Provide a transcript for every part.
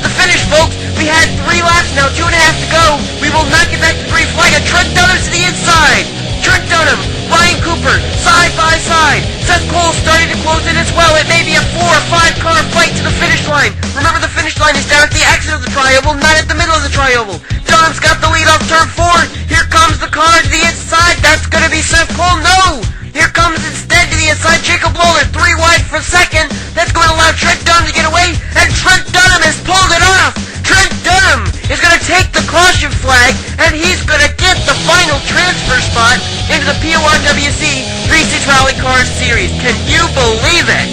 the finish, folks. We had 3 laps now, 2.5 to go. We will not get back to the green flag. And Trent Dunham's to the inside. Trent Dunham, Ryan Cooper, side by side. Seth Cole starting to close in as well. It may be a 4 or 5 car fight to the finish line. Remember, the finish line is down at the exit of the trioval, not at the middle of the trioval. Dunham's got the lead off turn 4. Here comes the car to the inside. That's going to be Seth Cole. No! Here comes instead to the inside Jacob Lawler, 3 wide for second. That's going to allow Trent Dunham to get away, and Trent Dunham has pulled it off. Trent Dunham is going to take the caution flag, and he's going to get the final transfer spot into the PORWC Reese's Rally Car Series. Can you believe it?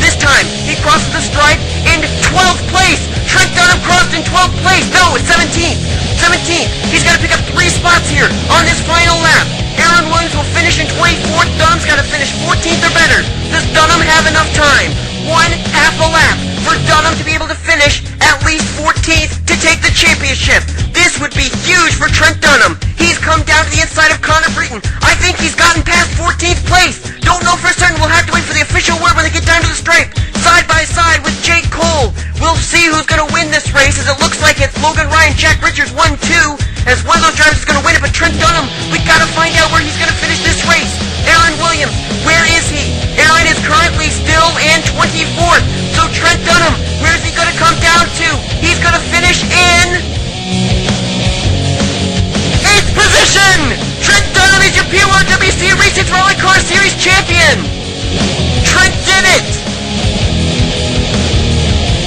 This time, he crosses the stripe in 12th place. Trent Dunham crossed in 12th place. No, it's 17th. 17th. He's got to pick up 3 spots here on this final lap. Aaron Williams will finish in 24th. Dunham's got to finish 14th or better. Does Dunham have enough time? 1/2 a lap for Dunham to be able to finish at least 14th to take the championship. This would be huge for Trent Dunham. He's come down to the inside of Connor Breton. I think he's gotten past 14th place. Don't know for certain. We'll have to wait for the official word when they get down to the stripe. Side by side with Jake Cole. We'll see who's going to win this race, as it looks like it's Logan Ryan, Jack Richards 1-2, as one of those drivers is going to win it. But Trent Dunham, we got to find out where he's going to finish this race. Aaron Williams, where is he? Aaron is currently still in 24th. So Trent Dunham, where's he going to come down to? He's going to finish in 8th position. Trent Dunham is your PORWC Reese's Rally Car Series champion. Trent did it.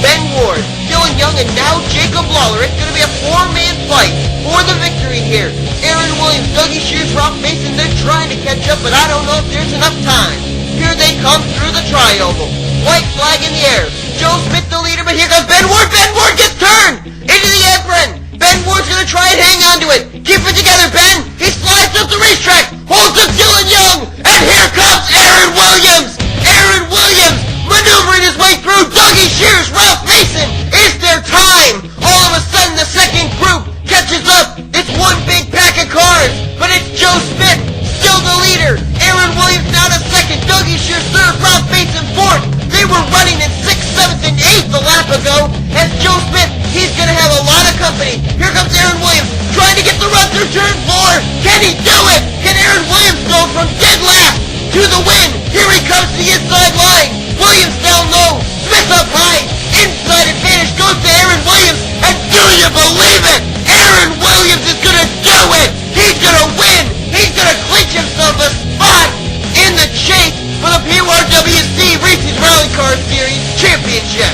Ben Ward, Dylan Young, and now Jacob Lawler. It's going to be a 4-man fight for the victory here. Aaron Williams, Dougie Shears, Rob Mason, they're trying to catch up, but I don't know if there's enough time. Here they come through the trioval. White flag in the air. Joe Smith the leader, but here comes Ben Ward. Ben Ward gets turned into the apron. Ben Ward's going to try and hang on to it. Keep it together, Ben. He slides up the racetrack, holds up Dylan Young, and here comes Aaron Williams. Aaron Williams maneuvering his way through. Dougie Shears, Ralph Mason. Is there time? All of a sudden, the second group catches up. It's one big pack of cars, but it's Joe Smith still the leader. Aaron Williams now to second. Dougie Shears third. Ralph Mason fourth. They were running in 6th, 7th, and 8th a lap ago. As Joe Smith, he's going to have a lot of company. Here comes Aaron Williams trying to get the run through turn 4. Can he do it? Can Aaron Williams go from dead last to the win? Here he comes to the inside line. Williams down low. Smith up high. Inside advantage goes to Aaron Williams. And do you believe it? Aaron Williams is going to do it. He's going to win. He's going to clinch himself a spot in the chase for the PORWC Reese's Rally Car Series Championship.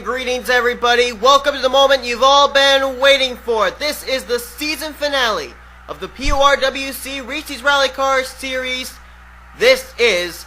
Greetings, everybody. Welcome to the moment you've all been waiting for. This is the season finale of the PORWC Reese's Rally Car Series. This is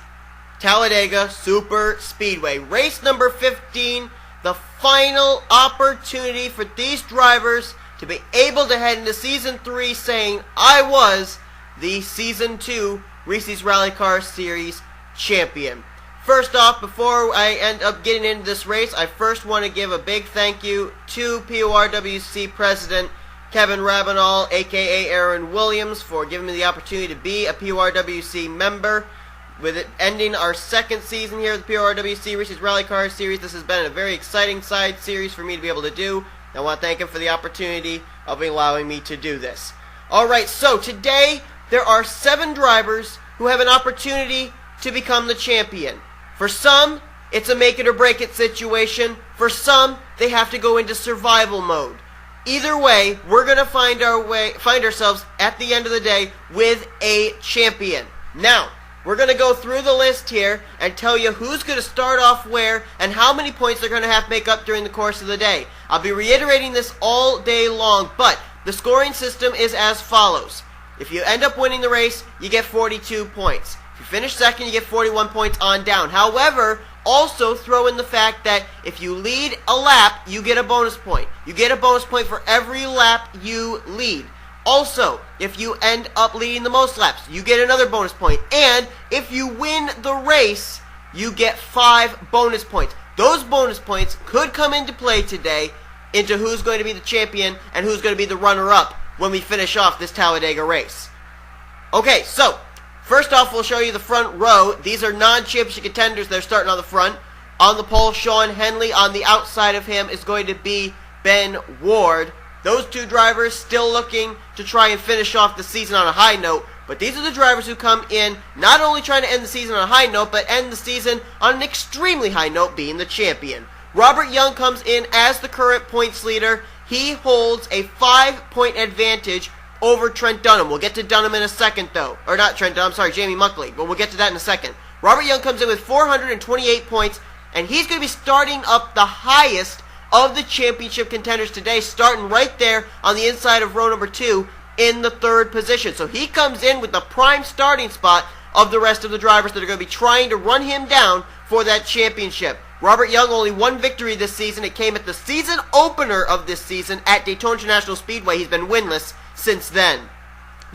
Talladega Super Speedway. Race number 15, the final opportunity for these drivers to be able to head into Season 3 saying, I was the Season 2 Reese's Rally Car Series champion. First off, before I end up getting into this race, I first want to give a big thank you to PORWC President Kevin Rabinall, aka Aaron Williams, for giving me the opportunity to be a PORWC member. With it ending our second season here at the PORWC Reese's Rally Car Series, this has been a very exciting side series for me to be able to do. I want to thank him for the opportunity of allowing me to do this. Alright, so today there are 7 drivers who have an opportunity to become the champion. For some, it's a make it or break it situation. For some, they have to go into survival mode. Either way, we're going to find ourselves at the end of the day with a champion. Now, we're going to go through the list here and tell you who's going to start off where and how many points they're going to have to make up during the course of the day. I'll be reiterating this all day long, but the scoring system is as follows. If you end up winning the race, you get 42 points. If you finish second, you get 41 points on down. However, also throw in the fact that if you lead a lap, you get a bonus point. You get a bonus point for every lap you lead. Also, if you end up leading the most laps, you get another bonus point. And if you win the race, you get 5 bonus points. Those bonus points could come into play today into who's going to be the champion and who's going to be the runner-up when we finish off this Talladega race. Okay, so first off, we'll show you the front row. These are non-championship contenders. They're starting on the front. On the pole, Sean Henley. On the outside of him is going to be Ben Ward. Those two drivers still looking to try and finish off the season on a high note. But these are the drivers who come in not only trying to end the season on a high note, but end the season on an extremely high note, being the champion. Robert Young comes in as the current points leader. He holds a 5-point advantage over Trent Dunham. We'll get to Dunham in a second, though. Or not Trent Dunham, sorry, Jamie Muckley. But we'll get to that in a second. Robert Young comes in with 428 points, and he's going to be starting up the highest of the championship contenders today, starting right there on the inside of row number 2 in the 3rd position. So he comes in with the prime starting spot of the rest of the drivers that are going to be trying to run him down for that championship. Robert Young, only one victory this season. It came at the season opener of this season at Daytona International Speedway. He's been winless since then.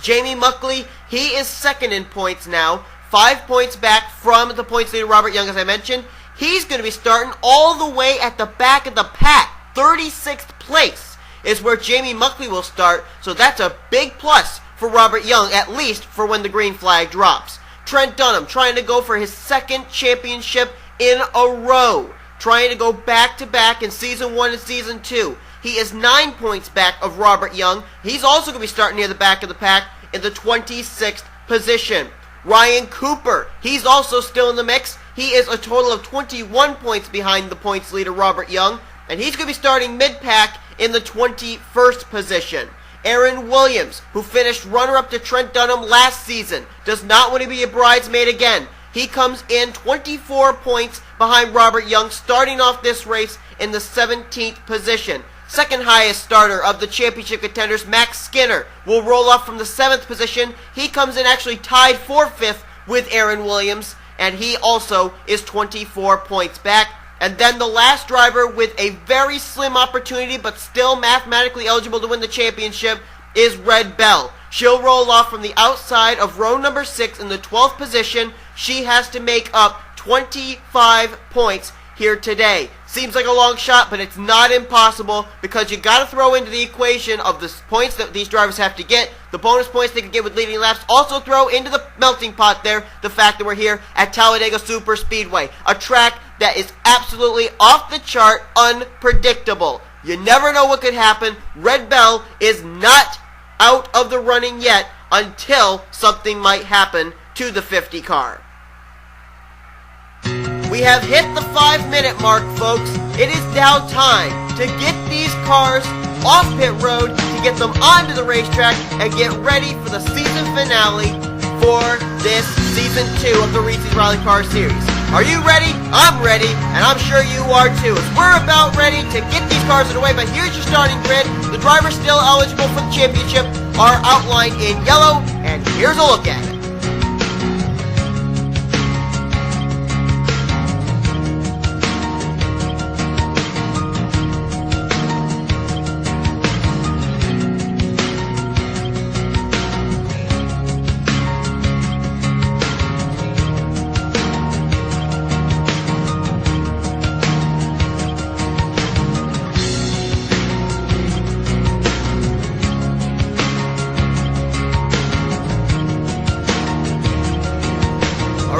Jamie Muckley, he is second in points now, 5 points back from the points leader Robert Young, as I mentioned. He's going to be starting all the way at the back of the pack. 36th place is where Jamie Muckley will start, so that's a big plus for Robert Young, at least for when the green flag drops. Trent Dunham trying to go for his 2nd championship in a row, trying to go back-to-back in Season 1 and Season 2. He is 9 points back of Robert Young. He's also going to be starting near the back of the pack in the 26th position. Ryan Cooper, he's also still in the mix. He is a total of 21 points behind the points leader Robert Young, and he's going to be starting mid-pack in the 21st position. Aaron Williams, who finished runner-up to Trent Dunham last season, does not want to be a bridesmaid again. He comes in 24 points behind Robert Young, starting off this race in the 17th position. Second highest starter of the championship contenders, Max Skinner, will roll off from the 7th position. He comes in actually tied for 5th with Aaron Williams, and he also is 24 points back. And then the last driver with a very slim opportunity, but still mathematically eligible to win the championship, is Red Bell. She'll roll off from the outside of row number 6 in the 12th position. She has to make up 25 points here today. Seems like a long shot, but it's not impossible, because you got to throw into the equation of the points that these drivers have to get, the bonus points they can get with leading laps. Also throw into the melting pot there the fact that we're here at Talladega Super Speedway, a track that is absolutely off the chart, unpredictable. You never know what could happen. Red Bell is not out of the running yet until something might happen to the 50 car. We have hit the 5-minute mark, folks. It is now time to get these cars off pit road, to get them onto the racetrack, and get ready for the season finale for this Season 2 of the Reese's Rally Car Series. Are you ready? I'm ready, and I'm sure you are too. As we're about ready to get these cars underway, but here's your starting grid. The drivers still eligible for the championship are outlined in yellow, and here's a look at it.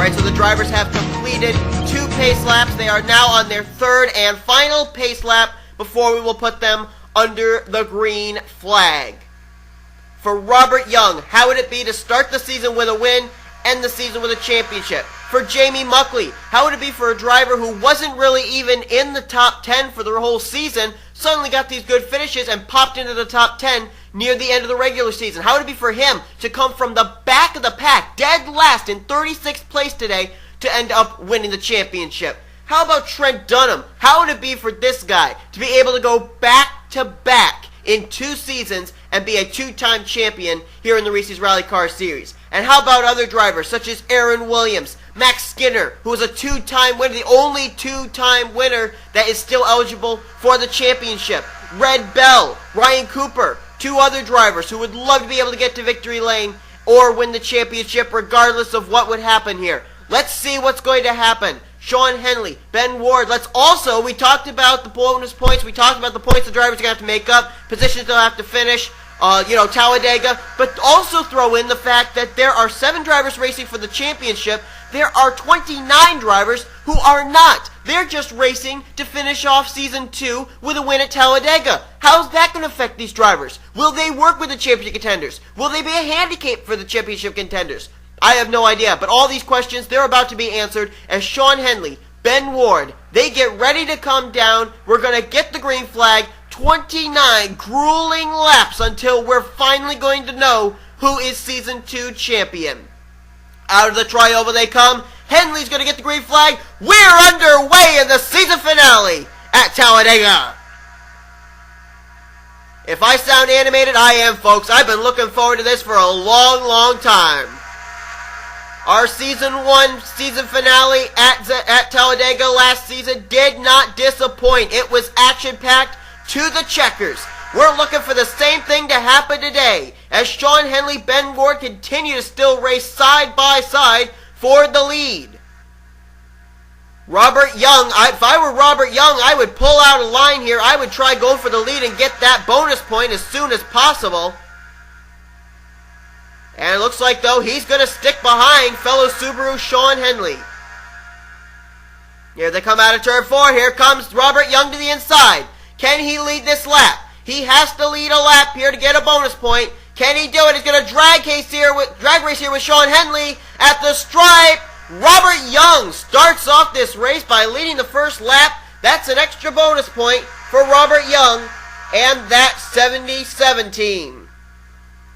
So the drivers have completed 2 pace laps. They are now on their 3rd and final pace lap before we will put them under the green flag. For Robert Young, how would it be to start the season with a win, end the season with a championship? For Jamie Muckley, how would it be for a driver who wasn't really even in the top 10 for the whole season, suddenly got these good finishes and popped into the top 10 near the end of the regular season? How would it be for him to come from the back of the pack, dead last in 36th place today, to end up winning the championship? How about Trent Dunham? How would it be for this guy to be able to go back-to-back in 2 seasons and be a 2-time champion here in the Reese's Rally Car Series? And how about other drivers such as Aaron Williams, Max Skinner, who was a 2-time winner, the only 2-time winner that is still eligible for the championship, Red Bell, Ryan Cooper, two other drivers who would love to be able to get to victory lane or win the championship regardless of what would happen here. Let's see what's going to happen. Sean Henley, Ben Ward. We talked about the bonus points. We talked about the points the drivers are going to have to make up, positions they'll have to finish, Talladega. But also throw in the fact that there are 7 drivers racing for the championship. There are 29 drivers who are not. They're just racing to finish off Season 2 with a win at Talladega. How's that going to affect these drivers? Will they work with the championship contenders? Will they be a handicap for the championship contenders? I have no idea, but all these questions, they're about to be answered as Sean Henley, Ben Ward, they get ready to come down. We're going to get the green flag. 29 grueling laps until we're finally going to know who is Season 2 champion. Out of the trioval they come. Henley's going to get the green flag. We're underway in the season finale at Talladega. If I sound animated, I am, folks. I've been looking forward to this for a long, long time. Our Season 1 season finale at Talladega last season did not disappoint. It was action-packed to the checkers. We're looking for the same thing to happen today as Sean Henley, Ben Ward continue to still race side by side for the lead. Robert Young, if I were Robert Young, I would pull out a line here. I would try going for the lead and get that bonus point as soon as possible. And it looks like, though, he's going to stick behind fellow Subaru Sean Henley. Here they come out of turn 4. Here comes Robert Young to the inside. Can he lead this lap? He has to lead a lap here to get a bonus point. Can he do it? He's going to drag race here with Sean Henley at the stripe. Robert Young starts off this race by leading the first lap. That's an extra bonus point for Robert Young, and that's 70-17.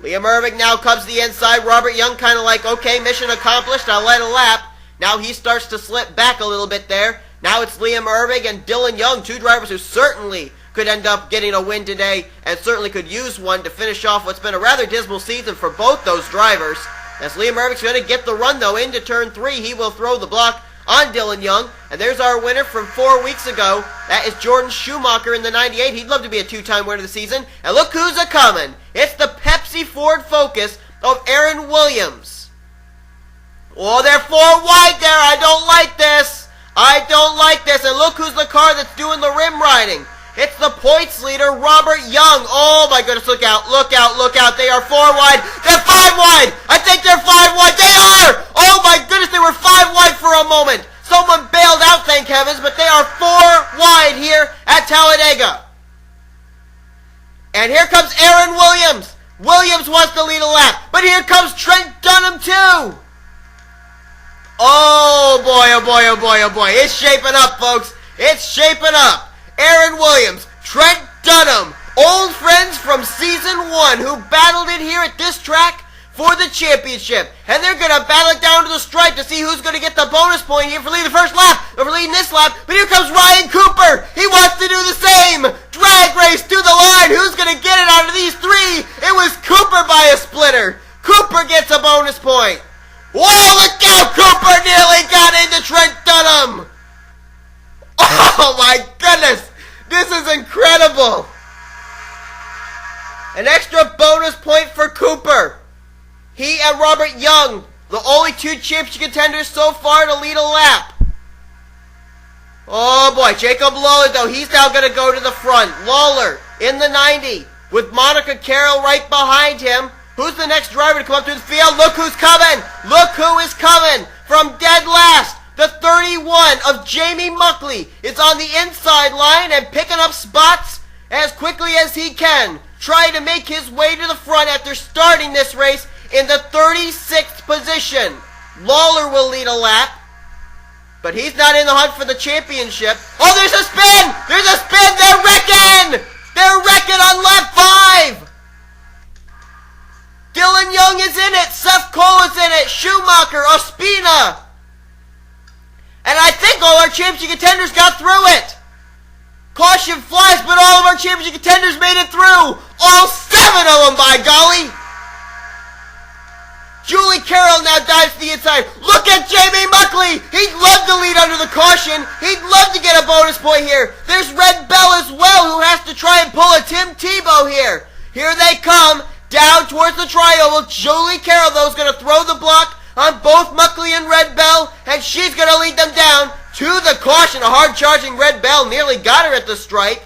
Liam Erving now comes to the inside. Robert Young kind of like, okay, mission accomplished. I'll let a lap. Now he starts to slip back a little bit there. Now it's Liam Erving and Dylan Young, two drivers who certainly could end up getting a win today and certainly could use one to finish off what's been a rather dismal season for both those drivers. As Liam Erving's going to get the run, though, into turn 3. He will throw the block on Dylan Young. And there's our winner from 4 weeks ago. That is Jordan Schumacher in the 98. He'd love to be a 2-time winner of the season. And look who's a-coming. It's the Pepsi Ford Focus of Aaron Williams. Oh, they're 4 wide there. I don't like this. I don't like this. And look who's the car that's doing the rim riding. It's the points leader, Robert Young. Oh my goodness, look out, look out, look out. They are 4 wide. They're 5 wide. I think they're 5 wide. They are. Oh my goodness, they were 5 wide for a moment. Someone bailed out, thank heavens, but they are 4 wide here at Talladega. And here comes Aaron Williams. Williams wants to lead a lap, but here comes Trent Dunham too. Oh boy, oh boy, oh boy, oh boy. It's shaping up, folks. It's shaping up. Aaron Williams, Trent Dunham, old friends from Season 1 who battled it here at this track for the championship. And they're going to battle it down to the stripe to see who's going to get the bonus point here for leading the first lap, or for leading this lap. But here comes Ryan Cooper. He wants to do the same. Drag race to the line. Who's going to get it out of these 3? It was Cooper by a splitter. Cooper gets a bonus point. Whoa, look out. Cooper nearly got into Trent Dunham. Oh my goodness! This is incredible! An extra bonus point for Cooper. He and Robert Young, the only 2 championship contenders so far to lead a lap. Oh boy, Jacob Lawler though, he's now going to go to the front. Lawler in the 90 with Monica Carroll right behind him. Who's the next driver to come up through the field? Look who's coming! Look who is coming from dead last! The 31 of Jamie Muckley is on the inside line and picking up spots as quickly as he can, trying to make his way to the front after starting this race in the 36th position. Lawler will lead a lap, but he's not in the hunt for the championship. Oh, there's a spin! There's a spin! They're wrecking! They're wrecking on lap 5! Dylan Young is in it! Seth Cole is in it! Schumacher, Ospina! And I think all our championship contenders got through it. Caution flies, but all of our championship contenders made it through. All 7 of them, by golly. Julie Carroll now dives to the inside. Look at Jamie Muckley. He'd love to lead under the caution. He'd love to get a bonus point here. There's Red Bell as well, who has to try and pull a Tim Tebow here. Here they come, down towards the tri-oval. Julie Carroll, though, is going to throw the block on both Muckley and Red Bell, and she's going to lead them down to the caution. A hard-charging Red Bell nearly got her at the stripe.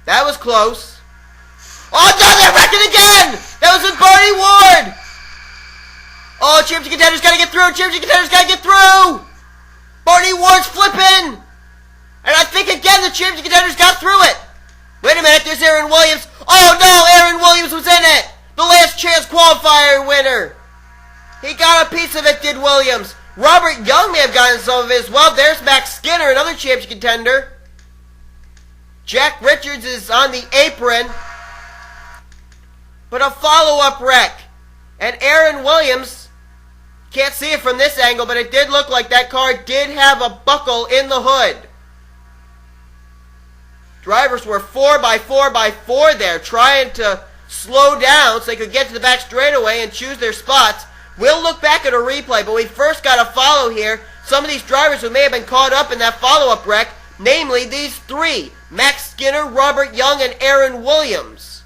That was close. Oh, no, they're wrecking again! That was with Barney Ward! Oh, championship contenders got to get through! Championship contenders got to get through! Barney Ward's flipping! And I think, again, the championship contenders got through it! Wait a minute, there's Aaron Williams. Oh, no, Aaron Williams was in it! The last chance qualifier winner! He got a piece of it, did Williams. Robert Young may have gotten some of it as well. There's Max Skinner, another championship contender. Jack Richards is on the apron. But a follow-up wreck. And Aaron Williams, can't see it from this angle, but it did look like that car did have a buckle in the hood. Drivers were 4x4x4 there, trying to slow down so they could get to the back straightaway and choose their spots. We'll look back at a replay, but we first got to follow here some of these drivers who may have been caught up in that follow-up wreck, namely these three, Max Skinner, Robert Young, and Aaron Williams.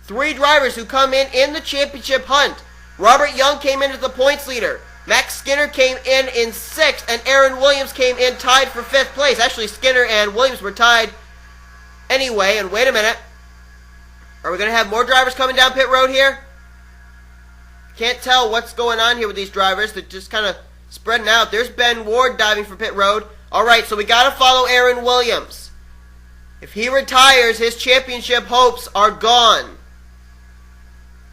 Three drivers who come in the championship hunt. Robert Young came in as the points leader. Max Skinner came in 6th, and Aaron Williams came in tied for 5th place. Actually, Skinner and Williams were tied anyway, and wait a minute. Are we going to have more drivers coming down pit road here? Can't tell what's going on here with these drivers. They're just kind of spreading out. There's Ben Ward diving for pit road. Alright, so we got to follow Aaron Williams. If he retires, his championship hopes are gone.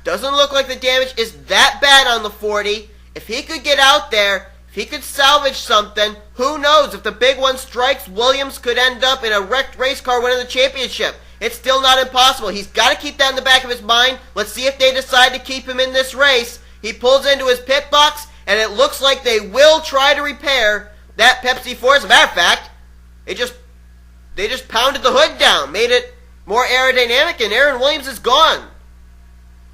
Doesn't look like the damage is that bad on the 40. If he could get out there, if he could salvage something, who knows? If the big one strikes, Williams could end up in a wrecked race car winning the championship. It's still not impossible. He's got to keep that in the back of his mind. Let's see if they decide to keep him in this race. He pulls into his pit box, and it looks like they will try to repair that Pepsi 4. As a matter of fact, they just pounded the hood down, made it more aerodynamic, and Aaron Williams is gone.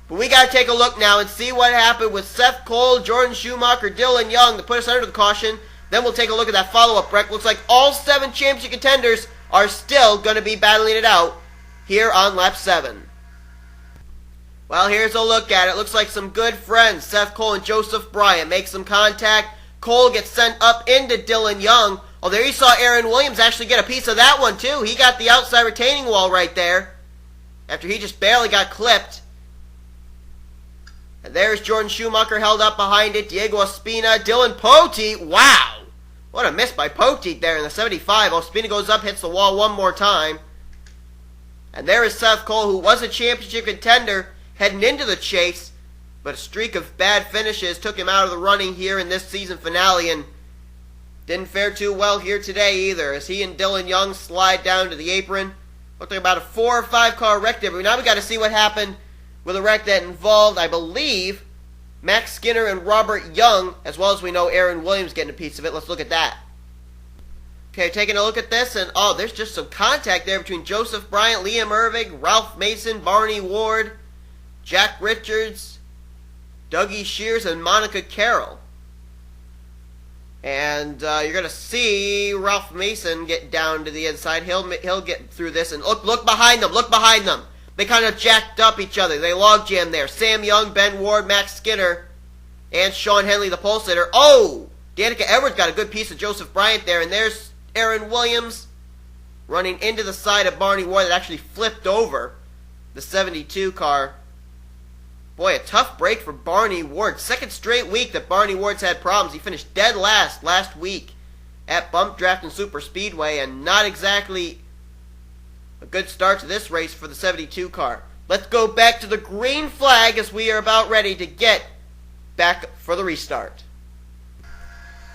But we got to take a look now and see what happened with Seth Cole, Jordan Schumacher, Dylan Young to put us under the caution. Then we'll take a look at that follow-up wreck. Looks like all 7 championship contenders are still going to be battling it out here on lap 7. Well, here's a look at it. Looks like some good friends, Seth Cole and Joseph Bryant, make some contact. Cole gets sent up into Dylan Young. Oh, there you saw Aaron Williams actually get a piece of that one, too. He got the outside retaining wall right there after he just barely got clipped. And there's Jordan Schumacher held up behind it. Diego Ospina, Dylan Poteet. Wow! What a miss by Poteet there in the 75. Ospina goes up, hits the wall one more time. And there is Seth Cole, who was a championship contender heading into the chase, but a streak of bad finishes took him out of the running here in this season finale, and didn't fare too well here today either, as he and Dylan Young slide down to the apron. Looked like about a 4 or 5 car wreck there, but now we got to see what happened with a wreck that involved, I believe, Max Skinner and Robert Young, as well as we know Aaron Williams getting a piece of it. Let's look at that. Okay, taking a look at this, and oh, there's just some contact there between Joseph Bryant, Liam Ervig, Ralph Mason, Barney Ward, Jack Richards, Dougie Shears, and Monica Carroll. And you're going to see Ralph Mason get down to the inside. He'll get through this, and look behind them, look behind them. They kind of jacked up each other. They log jammed there. Sam Young, Ben Ward, Max Skinner, and Sean Henley, the pole sitter. Oh! Danica Edwards got a good piece of Joseph Bryant there, and there's Aaron Williams running into the side of Barney Ward that actually flipped over the 72 car. Boy, a tough break for Barney Ward. Second straight week that Barney Ward's had problems. He finished dead last week at Bump Draft and Super Speedway, and not exactly a good start to this race for the 72 car. Let's go back to the green flag as we are about ready to get back for the restart.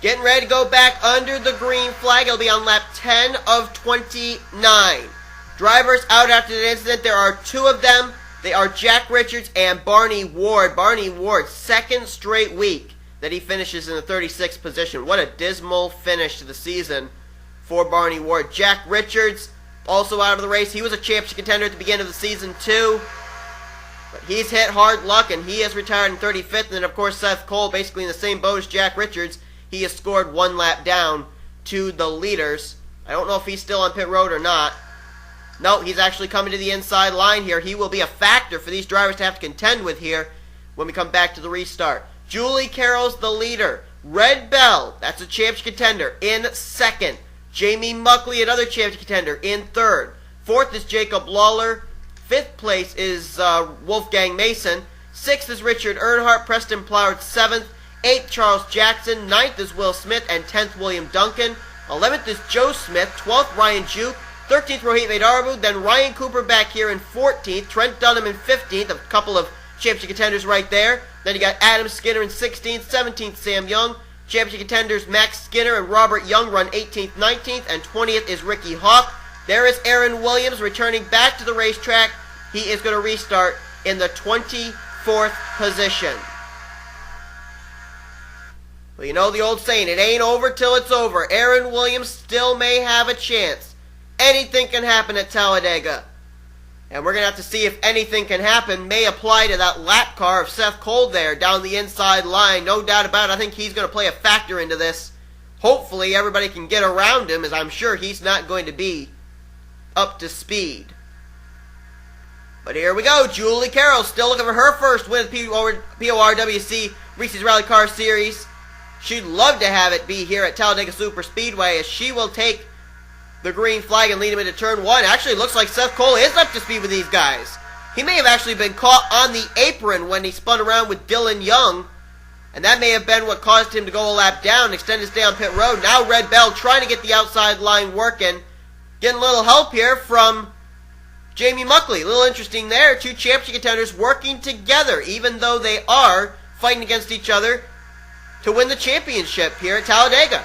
Getting ready to go back under the green flag. It'll be on lap 10 of 29. Drivers out after the incident. There are 2 of them. They are Jack Richards and Barney Ward. Barney Ward, second straight week that he finishes in the 36th position. What a dismal finish to the season for Barney Ward. Jack Richards, also out of the race. He was a championship contender at the beginning of the season too. But he's hit hard luck, and he has retired in 35th. And then, of course, Seth Cole, basically in the same boat as Jack Richards. He has scored 1 lap down to the leaders. I don't know if he's still on pit road or not. No, he's actually coming to the inside line here. He will be a factor for these drivers to have to contend with here when we come back to the restart. Julie Carroll's the leader. Red Bell, that's a championship contender, in second. Jamie Muckley, another championship contender, in third. Fourth is Jacob Lawler. Fifth place is Wolfgang Mason. Sixth is Richard Earnhardt. Preston Ploward, seventh. Eighth, Charles Jackson. Ninth is Will Smith. And 10th, William Duncan. 11th is Joe Smith. 12th, Ryan Juke. 13th, Rohit Vedarabu. Then Ryan Cooper back here in 14th. Trent Dunham in 15th. A couple of championship contenders right there. Then you got Adam Skinner in 16th. 17th, Sam Young. Championship contenders Max Skinner and Robert Young run 18th, 19th. And 20th is Ricky Hawk. There is Aaron Williams returning back to the racetrack. He is going to restart in the 24th position. Well, you know the old saying, it ain't over till it's over. Aaron Williams still may have a chance. Anything can happen at Talladega. And we're going to have to see if anything can happen may apply to that lap car of Seth Cole there down the inside line. No doubt about it. I think he's going to play a factor into this. Hopefully everybody can get around him, as I'm sure he's not going to be up to speed. But here we go. Julie Carroll still looking for her first win at the PORWC Reese's Rally Car Series. She'd love to have it be here at Talladega Super Speedway, as she will take the green flag and lead him into turn one. Actually, it looks like Seth Cole is up to speed with these guys. He may have actually been caught on the apron when he spun around with Dylan Young, and that may have been what caused him to go a lap down, extend his stay on pit road. Now Red Bell trying to get the outside line working. Getting a little help here from Jamie Muckley. A little interesting there. Two championship contenders working together, even though they are fighting against each other to win the championship here at Talladega.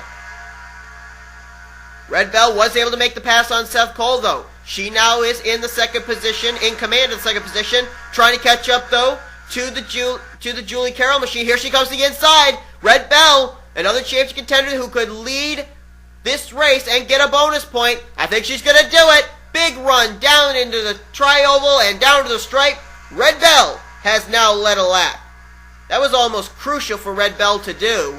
Red Bell was able to make the pass on Seth Cole, though. She now is in the second position, in command of the second position, trying to catch up, though, to the Julie Carroll machine. Here she comes to the inside. Red Bell, another championship contender who could lead this race and get a bonus point. I think she's going to do it. Big run down into the tri-oval and down to the stripe. Red Bell has now led a lap. That was almost crucial for Red Bell to do,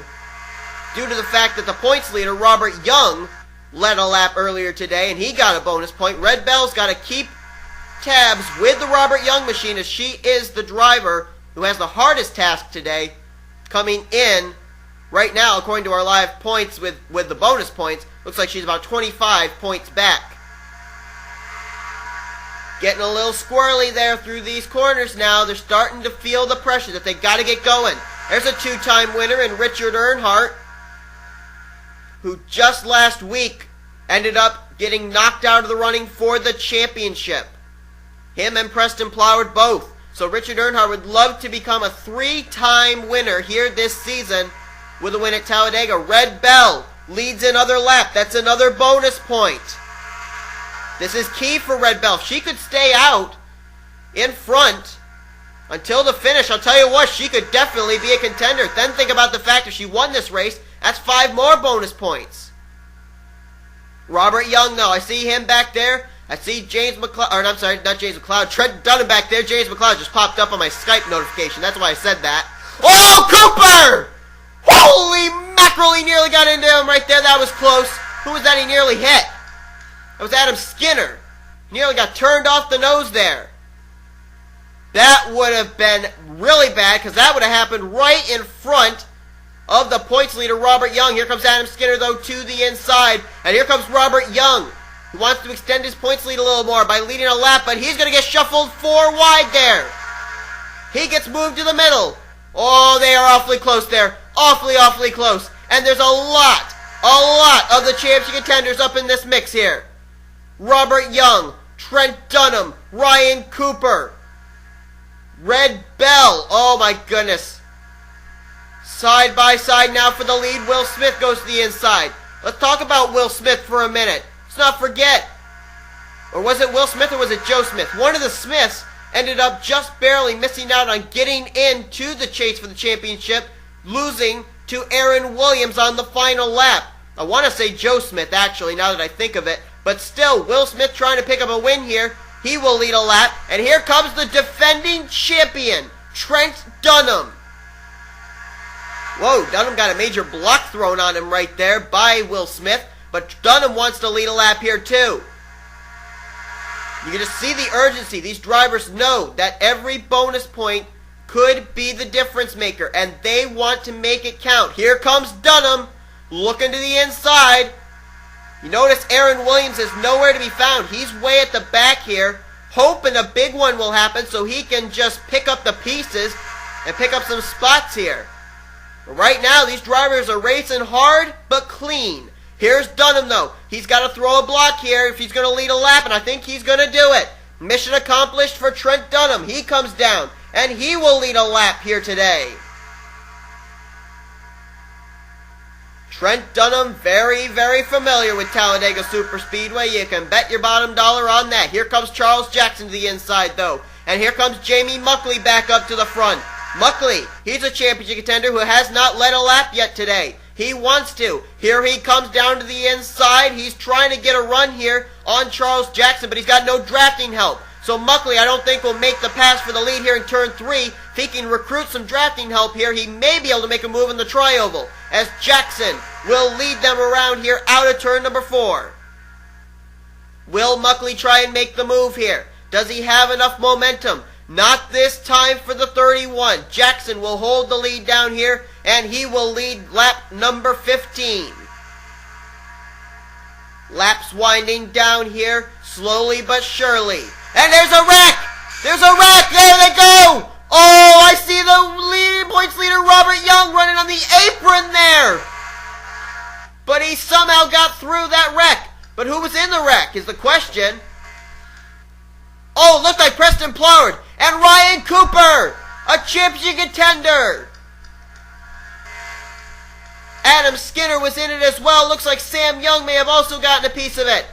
due to the fact that the points leader, Robert Young, led a lap earlier today, and he got a bonus point. Red Bell's got to keep tabs with the Robert Young machine, as she is the driver who has the hardest task today, coming in right now, according to our live points with the bonus points. Looks like she's about 25 points back. Getting a little squirrely there through these corners now. They're starting to feel the pressure that they got to get going. There's a two-time winner in Richard Earnhardt, who just last week ended up getting knocked out of the running for the championship. Him and Preston Ploward both. So Richard Earnhardt would love to become a three-time winner here this season with a win at Talladega. Red Bell leads another lap. That's another bonus point. This is key for Red Bell. If she could stay out in front until the finish, I'll tell you what, she could definitely be a contender. Then think about the fact if she won this race, that's 5 more bonus points. Robert Young, though, I see him back there. I see James McLeod, or I'm sorry, not James McLeod, Trent Dunham back there. James McLeod just popped up on my Skype notification. That's why I said that. Oh, Cooper! Holy mackerel, he nearly got into him right there. That was close. Who was that he nearly hit? That was Adam Skinner. He nearly got turned off the nose there. That would have been really bad, because that would have happened right in front of the points leader, Robert Young. Here comes Adam Skinner, though, to the inside. And here comes Robert Young, who wants to extend his points lead a little more by leading a lap, but he's going to get shuffled 4 wide there. He gets moved to the middle. Oh, they are awfully close there. Awfully, awfully close. And there's a lot of the championship contenders up in this mix here. Robert Young, Trent Dunham, Ryan Cooper, Red Bell. Oh my goodness. Side by side now for the lead. Will Smith goes to the inside. Let's talk about Will Smith for a minute. Let's not forget. Or was it Will Smith or was it Joe Smith? One of the Smiths ended up just barely missing out on getting into the chase for the championship, losing to Aaron Williams on the final lap. I want to say Joe Smith, actually, now that I think of it. But still, Will Smith trying to pick up a win here. He will lead a lap. And here comes the defending champion, Trent Dunham. Whoa, Dunham got a major block thrown on him right there by Will Smith. But Dunham wants to lead a lap here too. You can just see the urgency. These drivers know that every bonus point could be the difference maker, and they want to make it count. Here comes Dunham, looking to the inside. You notice Aaron Williams is nowhere to be found. He's way at the back here, hoping a big one will happen so he can just pick up the pieces and pick up some spots here. But right now, these drivers are racing hard but clean. Here's Dunham, though. He's got to throw a block here if he's going to lead a lap, and I think he's going to do it. Mission accomplished for Trent Dunham. He comes down, and he will lead a lap here today. Trent Dunham, very, very familiar with Talladega Superspeedway. You can bet your bottom dollar on that. Here comes Charles Jackson to the inside, though. And here comes Jamie Muckley back up to the front. Muckley, he's a championship contender who has not led a lap yet today. He wants to. Here he comes down to the inside. He's trying to get a run here on Charles Jackson, but he's got no drafting help. So Muckley, I don't think, will make the pass for the lead here in turn 3. If he can recruit some drafting help here, he may be able to make a move in the tri-oval, as Jackson will lead them around here out of turn number 4. Will Muckley try and make the move here? Does he have enough momentum? Not this time for the 31. Jackson will hold the lead down here, and he will lead lap number 15. Laps winding down here, slowly but surely. And there's a wreck! There's a wreck! There they go! Oh, I see the leading points leader, Robert Young, running on the apron there! But he somehow got through that wreck. But who was in the wreck is the question. Oh, it looked like Preston Ploward and Ryan Cooper, a championship contender. Adam Skinner was in it as well. Looks like Sam Young may have also gotten a piece of it.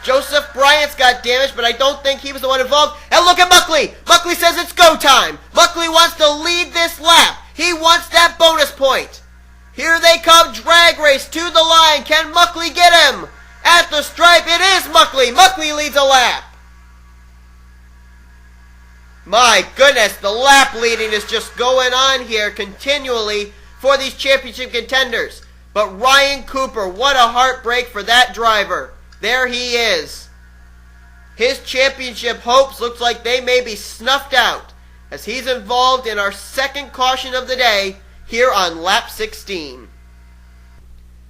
Joseph Bryant's got damaged, but I don't think he was the one involved. And look at Muckley. Muckley says it's go time. Muckley wants to lead this lap. He wants that bonus point. Here they come, drag race to the line. Can Muckley get him? At the stripe, it is Muckley. Muckley leads a lap. My goodness, the lap leading is just going on here continually for these championship contenders. But Ryan Cooper, what a heartbreak for that driver. There he is. His championship hopes looks like they may be snuffed out as he's involved in our second caution of the day here on lap 16.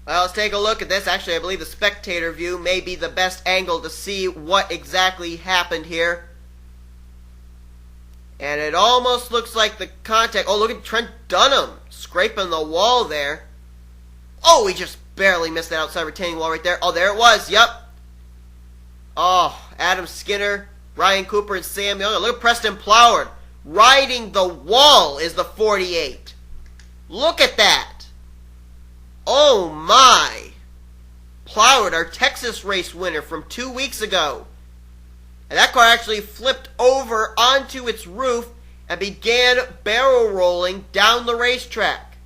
Well, let's take a look at this. Actually, I believe the spectator view may be the best angle to see what exactly happened here. And it almost looks like the contact... Oh, look at Trent Dunham scraping the wall there. Oh, he just barely missed that outside retaining wall right there. Oh, there it was. Yep. Oh, Adam Skinner, Ryan Cooper, and Sam Young. Look at Preston Ploward. Riding the wall is the 48. Look at that. Oh, my. Ploward, our Texas race winner from 2 weeks ago. And that car actually flipped over onto its roof and began barrel rolling down the racetrack.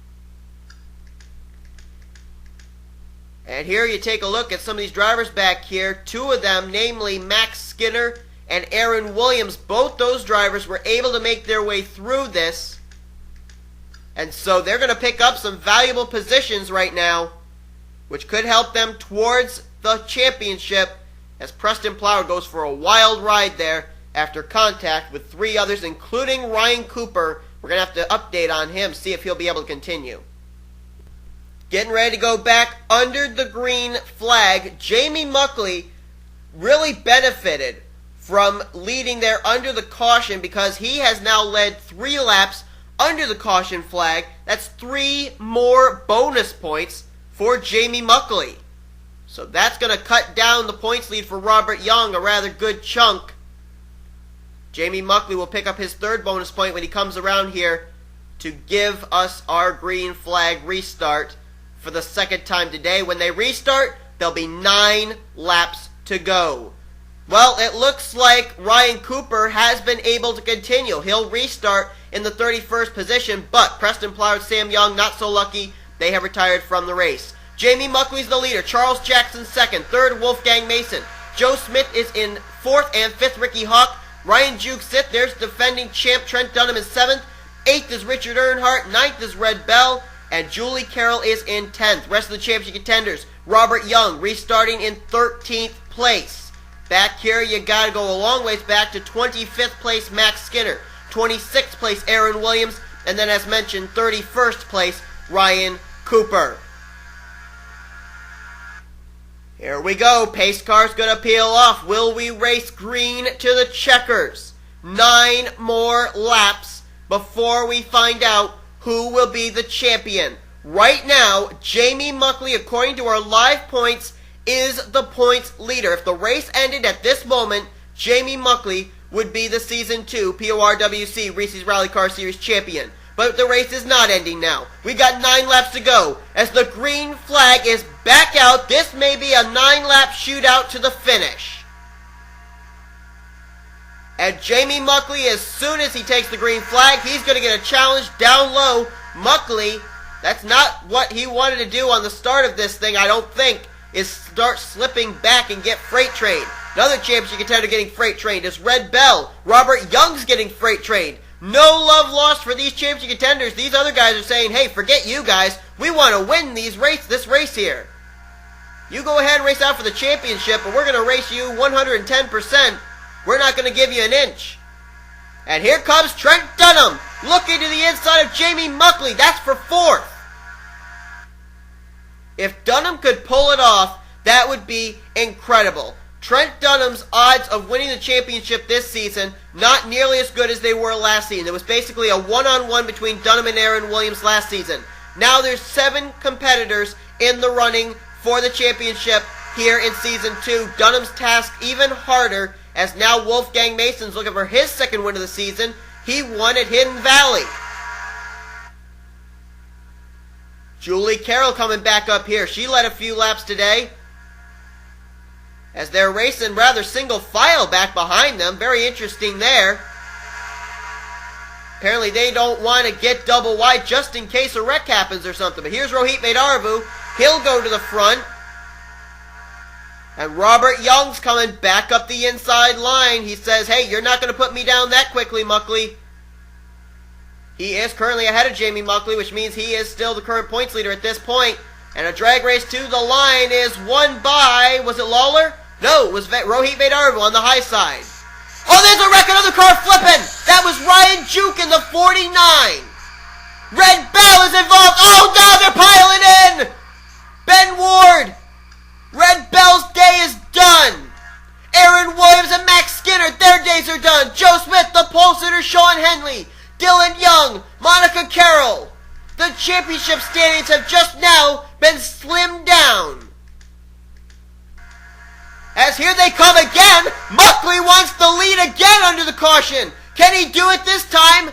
And here you take a look at some of these drivers back here. 2 of them, namely Max Skinner and Aaron Williams, both those drivers were able to make their way through this. And so they're going to pick up some valuable positions right now, which could help them towards the championship, as Preston Ploward goes for a wild ride there after contact with 3 others, including Ryan Cooper. We're going to have to update on him, see if he'll be able to continue. Getting ready to go back under the green flag. Jamie Muckley really benefited from leading there under the caution because he has now led 3 laps under the caution flag. That's 3 more bonus points for Jamie Muckley. So that's going to cut down the points lead for Robert Young a rather good chunk. Jamie Muckley will pick up his 3rd bonus point when he comes around here to give us our green flag restart for the 2nd time today. When they restart, there'll be 9 laps to go. Well, it looks like Ryan Cooper has been able to continue. He'll restart in the 31st position, but Preston Ploward, Sam Young, not so lucky. They have retired from the race. Jamie Muckley's the leader. Charles Jackson 2nd. 3rd, Wolfgang Mason. Joe Smith is in 4th, and 5th, Ricky Hawk. Ryan Juke 6th. There's defending champ Trent Dunham in 7th. 8th is Richard Earnhardt. 9th is Red Bell. And Julie Carroll is in 10th. Rest of the championship contenders. Robert Young restarting in 13th place. Back here, you gotta go a long ways back to 25th place Max Skinner, 26th place Aaron Williams, and then as mentioned, 31st place Ryan Cooper. Here we go. Pace car's gonna peel off. Will we race green to the checkers? 9 more laps before we find out who will be the champion. Right now, Jamie Muckley, according to our live points, is the points leader. If the race ended at this moment, Jamie Muckley would be the Season 2 PORWC Reese's Rally Car Series champion. But the race is not ending now. We got 9 laps to go. As the green flag is back out, this may be a 9-lap shootout to the finish. And Jamie Muckley, as soon as he takes the green flag, he's going to get a challenge down low. Muckley, that's not what he wanted to do on the start of this thing, I don't think, is start slipping back and get freight trained. Another championship contender getting freight trained is Red Bell. Robert Young's getting freight trained. No love lost for these championship contenders. These other guys are saying, hey, forget you guys. We want to win this race here. You go ahead and race out for the championship, but we're going to race you 110%. We're not going to give you an inch. And here comes Trent Dunham, looking to the inside of Jamie Muckley. That's for 4th. If Dunham could pull it off, that would be incredible. Trent Dunham's odds of winning the championship this season, not nearly as good as they were last season. It was basically a one-on-one between Dunham and Aaron Williams last season. Now there's 7 competitors in the running for the championship here in Season 2. Dunham's task even harder, as now Wolfgang Mason's looking for his 2nd win of the season. He won at Hidden Valley. Julie Carroll coming back up here. She led a few laps today, as they're racing rather single file back behind them. Very interesting there. Apparently they don't want to get double wide just in case a wreck happens or something. But here's Rohit Vedarvu. He'll go to the front. And Robert Young's coming back up the inside line. He says, hey, you're not going to put me down that quickly, Muckley. He is currently ahead of Jamie Muckley, which means he is still the current points leader at this point. And a drag race to the line is won by, was it Lawler? No, it was Rohit Vedarvu on the high side. Oh, there's a wreck, another car flipping! That was Ryan Juke in the 49! Red Bell is involved! Oh no, they're piling in! Ben Ward! Red Bell's day is done! Aaron Williams and Max Skinner, their days are done! Joe Smith, the pole sitter, Sean Henley, Dylan Young, Monica Carroll. The championship standings have just now been slimmed down. As here they come again, Muckley wants the lead again under the caution. Can he do it this time?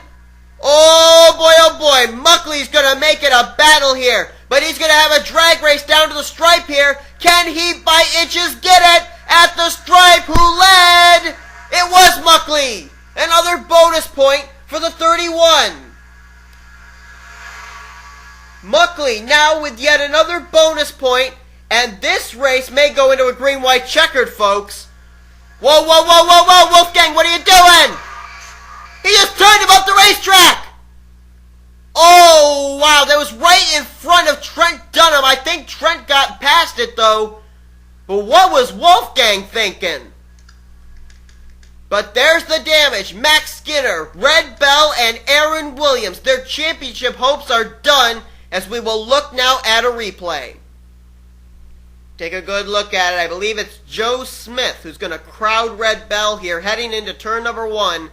Oh boy, Muckley's going to make it a battle here. But he's going to have a drag race down to the stripe here. Can he by inches get it at the stripe? Who led? It was Muckley. Another bonus point for the 31. Muckley now with yet another bonus point. And this race may go into a green-white checkered, folks. Whoa, Wolfgang, what are you doing? He just turned him up the racetrack. Oh, wow, that was right in front of Trent Dunham. I think Trent got past it, though. But what was Wolfgang thinking? But there's the damage. Max Skinner, Red Bell, and Aaron Williams. Their championship hopes are done, as we will look now at a replay. Take a good look at it. I believe it's Joe Smith who's going to crowd Red Bell here, heading into turn number 1.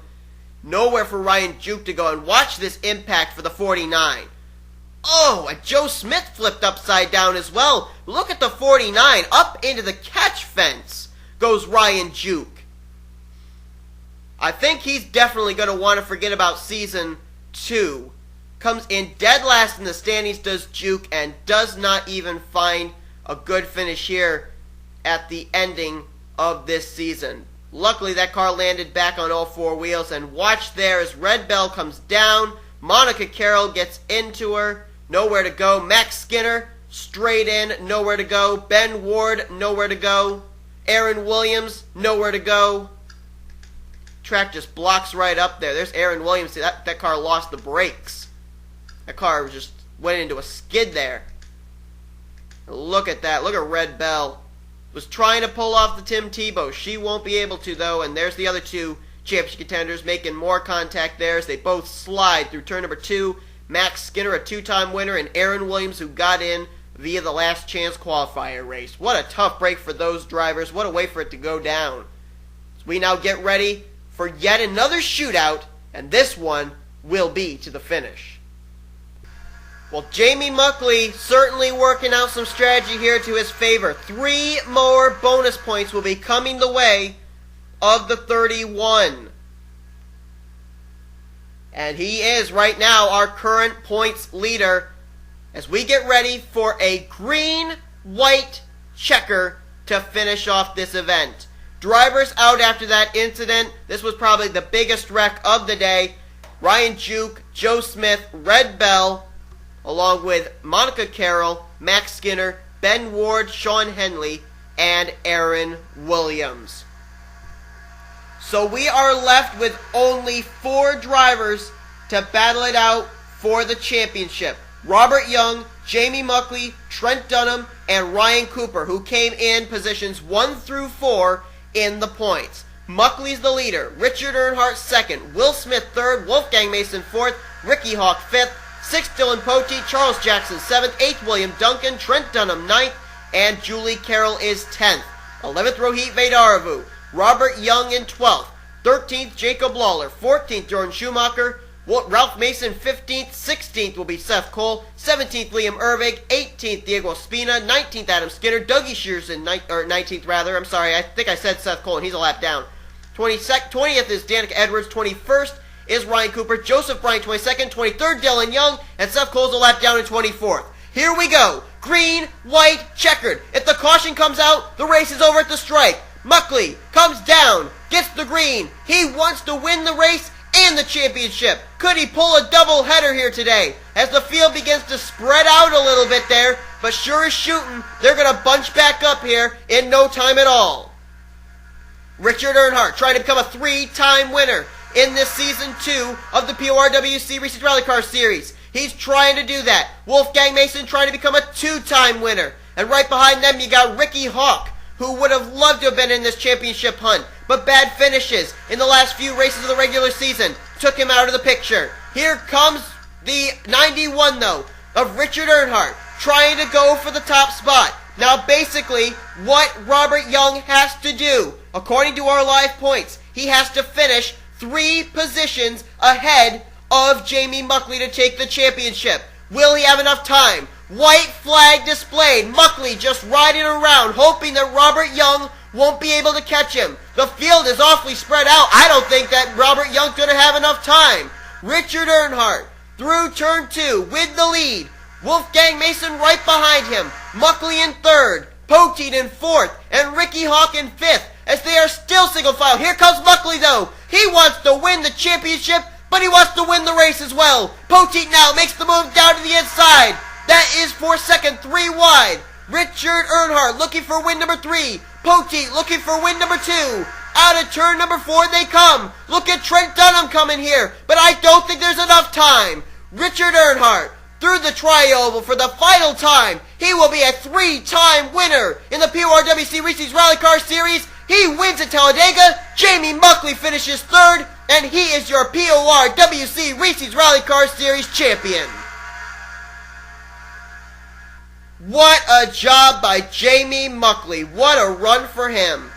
Nowhere for Ryan Juke to go. And watch this impact for the 49. Oh, and Joe Smith flipped upside down as well. Look at the 49. Up into the catch fence goes Ryan Juke. I think he's definitely going to want to forget about Season 2. Comes in dead last in the standings, does Juke, and does not even find a good finish here at the ending of this season. Luckily, that car landed back on all 4 wheels, and watch there as Red Bell comes down. Monica Carroll gets into her. Nowhere to go. Max Skinner, straight in. Nowhere to go. Ben Ward, nowhere to go. Aaron Williams, nowhere to go. Track just blocks right up there. There's Aaron Williams. See, that car lost the brakes. That car just went into a skid there. Look at that. Look at Red Bell. was trying to pull off the Tim Tebow. She won't be able to, though, and there's the other two championship contenders making more contact there as they both slide through turn number 2. Max Skinner, a 2-time winner, and Aaron Williams, who got in via the last chance qualifier race. What a tough break for those drivers. What a way for it to go down. So we now get ready for yet another shootout, and this one will be to the finish. Well, Jamie Muckley certainly working out some strategy here to his favor. 3 more bonus points will be coming the way of the 31. And he is right now our current points leader as we get ready for a green-white checker to finish off this event. Drivers out after that incident. This was probably the biggest wreck of the day. Ryan Juke, Joe Smith, Red Bell, along with Monica Carroll, Max Skinner, Ben Ward, Sean Henley, and Aaron Williams. So we are left with only 4 drivers to battle it out for the championship. Robert Young, Jamie Muckley, Trent Dunham, and Ryan Cooper, who came in positions 1 through 4 in the points. Muckley's the leader, Richard Earnhardt second, Will Smith third, Wolfgang Mason fourth, Ricky Hawk fifth, 6th Dylan Poteet, Charles Jackson 7th, 8th William Duncan, Trent Dunham 9th, and Julie Carroll is 10th. 11th Rohit Vedaravu, Robert Young in 12th, 13th Jacob Lawler, 14th Jordan Schumacher, Ralph Mason 15th, 16th will be Seth Cole, 17th Liam Ervig, 18th Diego Espina, 19th Adam Skinner, Dougie Shears in 19th rather, I'm sorry, I think I said Seth Cole and he's a lap down. 20th is Danica Edwards, 21st is Ryan Cooper, Joseph Bryant 22nd, 23rd Dylan Young, and Seth Cole's a lap down in 24th. Here we go, green, white, checkered. If the caution comes out, the race is over at the stripe. Muckley comes down, gets the green. He wants to win the race and the championship. Could he pull a double header here today? As the field begins to spread out a little bit there, but sure as shooting, they're going to bunch back up here in no time at all. Richard Earnhardt trying to become a 3-time winner in this season 2 of the PORWC Reese Rally Car Series. He's trying to do that. Wolfgang Mason trying to become a 2-time winner. And right behind them you got Ricky Hawk, who would have loved to have been in this championship hunt, but bad finishes in the last few races of the regular season took him out of the picture. Here comes the 91, though, of Richard Earnhardt, trying to go for the top spot. Now, basically, what Robert Young has to do, according to our live points, he has to finish 3 positions ahead of Jamie Muckley to take the championship. Will he have enough time? White flag displayed. Muckley just riding around, hoping that Robert Young won't be able to catch him. The field is awfully spread out. I don't think that Robert Young's going to have enough time. Richard Earnhardt through turn 2 with the lead. Wolfgang Mason right behind him. Muckley in 3rd. Poteet in 4th. And Ricky Hawk in 5th. As they are still single file. Here comes Muckley, though. He wants to win the championship, but he wants to win the race as well. Poteet now makes the move down to the inside. That is for second, 3 wide. Richard Earnhardt looking for win number 3. Poteet looking for win number 2. Out of turn number 4 they come. Look at Trent Dunham coming here, but I don't think there's enough time. Richard Earnhardt through the tri-oval for the final time. He will be a 3-time winner in the PORWC Reese's Rally Car Series. He wins at Talladega. Jamie Muckley finishes 3rd, and he is your PORWC Reese's Rally Car Series champion. What a job by Jamie Muckley. What a run for him.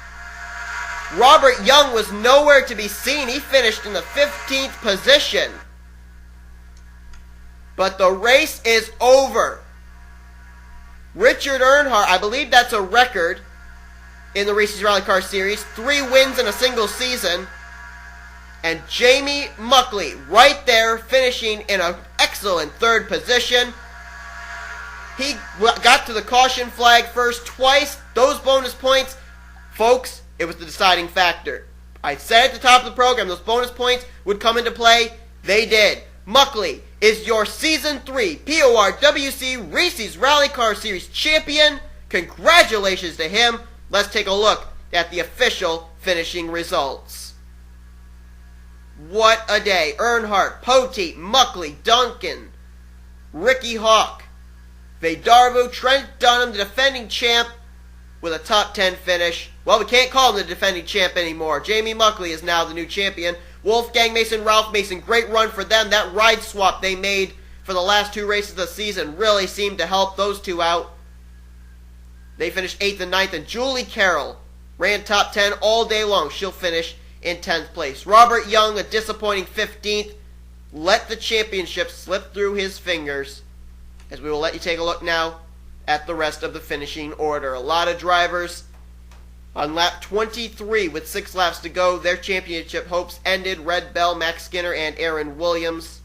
Robert Young was nowhere to be seen. He finished in the 15th position. But the race is over. Richard Earnhardt, I believe that's a record in the Reese's Rally Car Series. 3 wins in a single season. And Jamie Muckley right there finishing in an excellent 3rd position. He got to the caution flag first twice. Those bonus points, folks, it was the deciding factor. I said at the top of the program those bonus points would come into play. They did. Muckley is your Season 3 PORWC Reese's Rally Car Series champion. Congratulations to him. Let's take a look at the official finishing results. What a day. Earnhardt, Poteet, Muckley, Duncan, Ricky Hawk, Vedaravu, Trent Dunham, the defending champ, with a top 10 finish. Well, we can't call him the defending champ anymore. Jamie Muckley is now the new champion. Wolfgang Mason, Ralph Mason, great run for them. That ride swap they made for the last 2 races of the season really seemed to help those two out. They finished 8th and 9th, and Julie Carroll ran top 10 all day long. She'll finish in 10th place. Robert Young, a disappointing 15th, let the championship slip through his fingers, as we will let you take a look now at the rest of the finishing order. A lot of drivers on lap 23 with 6 laps to go. Their championship hopes ended. Red Bell, Max Skinner, and Aaron Williams.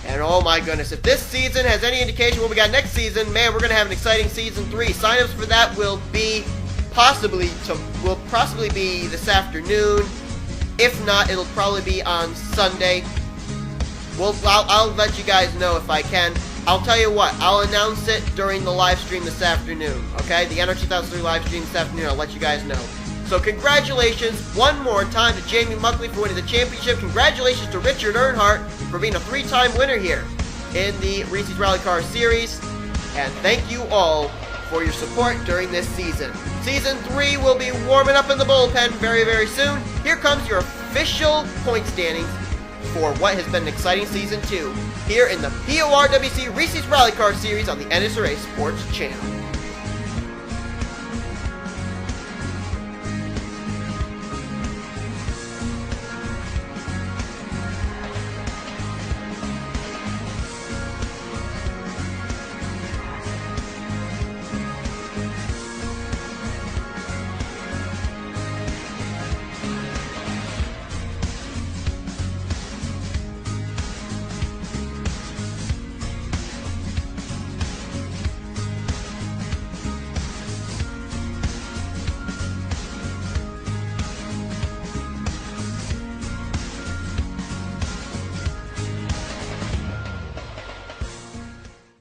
And oh my goodness, if this season has any indication what we got next season, man, we're going to have an exciting season 3. Sign-ups for that will possibly be this afternoon. If not, it'll probably be on Sunday. I'll let you guys know if I can. I'll tell you what, I'll announce it during the live stream this afternoon, okay? The NR 2003 live stream this afternoon, I'll let you guys know. So congratulations one more time to Jamie Muckley for winning the championship. Congratulations to Richard Earnhardt for being a 3-time winner here in the Reese's Rally Car Series. And thank you all for your support during this season. Season 3 will be warming up in the bullpen very, very soon. Here comes your official point standings for what has been an exciting Season 2 here in the PORWC Reese's Rally Car Series on the NSRA Sports Channel.